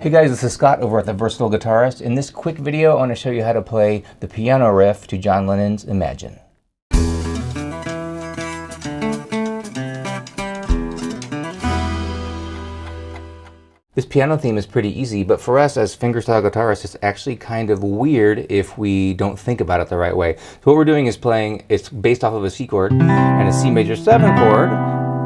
Hey guys, this is Scott over at The Versatile Guitarist. In this quick video, I want to show you how to play the piano riff to John Lennon's Imagine. This piano theme is pretty easy, but for us as fingerstyle guitarists, it's actually kind of weird if we don't think about it the right way. So what we're doing is playing, it's based off of a C chord and a C major 7 chord,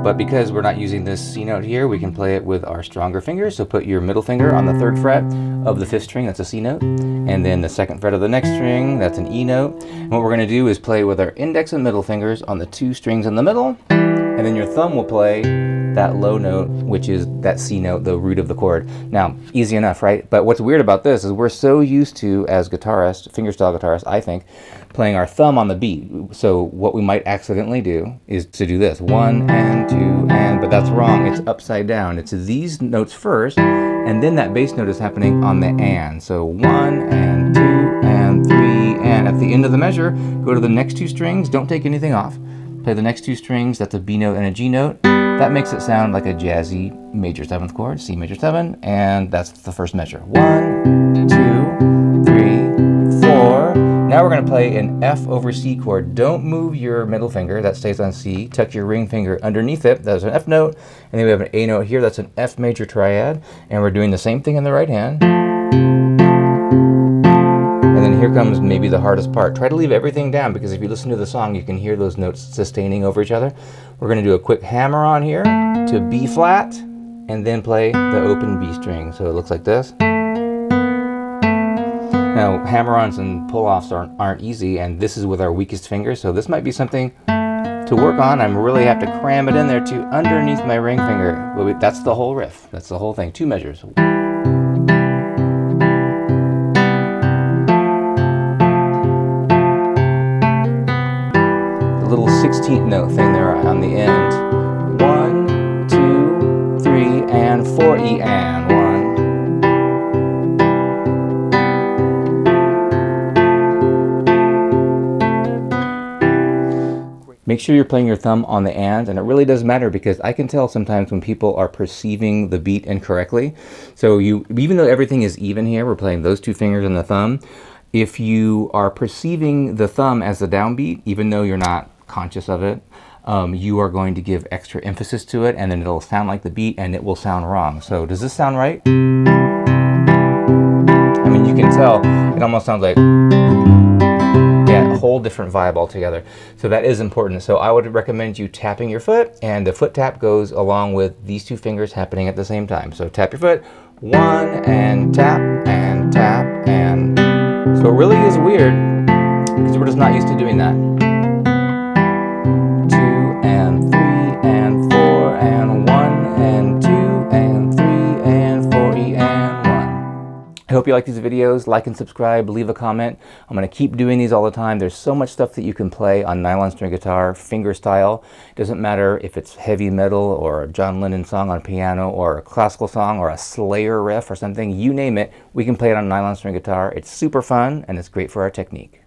but because we're not using this C note here, we can play it with our stronger fingers. So put your middle finger on the 3rd fret of the 5th string, that's a C note, and then the 2nd fret of the next string, that's an E note. And what we're going to do is play with our index and middle fingers on the 2 strings in the middle, and then your thumb will play that low note, which is that C note, the root of the chord. Now, easy enough, right? But what's weird about this is we're so used to, as guitarists, fingerstyle guitarists, I think, playing our thumb on the beat. So what we might accidentally do is to do this, 1 and 2 and, but that's wrong. It's upside down. It's these notes first, and then that bass note is happening on the and. So 1 and 2 and 3, and at the end of the measure, go to the next 2 strings, don't take anything off. Play the next 2 strings, that's a B note and a G note. That makes it sound like a jazzy major 7th chord, C major 7, and that's the first measure. 1, 2, 3, 4. Now we're going to play an F over C chord. Don't move your middle finger, that stays on C. Tuck your ring finger underneath it, that's an F note. And then we have an A note here, that's an F major triad. And we're doing the same thing in the right hand. And then here comes maybe the hardest part. Try to leave everything down, because if you listen to the song, you can hear those notes sustaining over each other. We're going to do a quick hammer on here to B flat, and then play the open B string. So it looks like this. Now, hammer-ons and pull-offs aren't easy, and this is with our weakest finger, so this might be something to work on. I really have to cram it in there too, underneath my ring finger. But that's the whole riff. That's the whole thing. 2 measures. The little 16th note thing there on the end. 1, 2, 3, and 4 E and 1. Make sure you're playing your thumb on the and it really does matter, because I can tell sometimes when people are perceiving the beat incorrectly. So even though everything is even here, we're playing those 2 fingers and the thumb. If you are perceiving the thumb as the downbeat, even though you're not conscious of it, you are going to give extra emphasis to it, and then it'll sound like the beat and it will sound wrong. So does this sound right? I mean, you can tell it almost sounds like, yeah, a whole different vibe altogether. So that is important. So I would recommend you tapping your foot, and the foot tap goes along with these 2 fingers happening at the same time. So tap your foot, 1 and tap and tap, and so it really is weird because we're just not used to doing that. 2 and 3 and 4 and 1 and 2 and 3 and 4 E and 1. I hope you like these videos. Like and subscribe, leave a comment. I'm going to keep doing these all the time. There's so much stuff that you can play on nylon string guitar, fingerstyle. It doesn't matter if it's heavy metal or a John Lennon song on piano or a classical song or a Slayer riff or something. You name it, we can play it on nylon string guitar. It's super fun and it's great for our technique.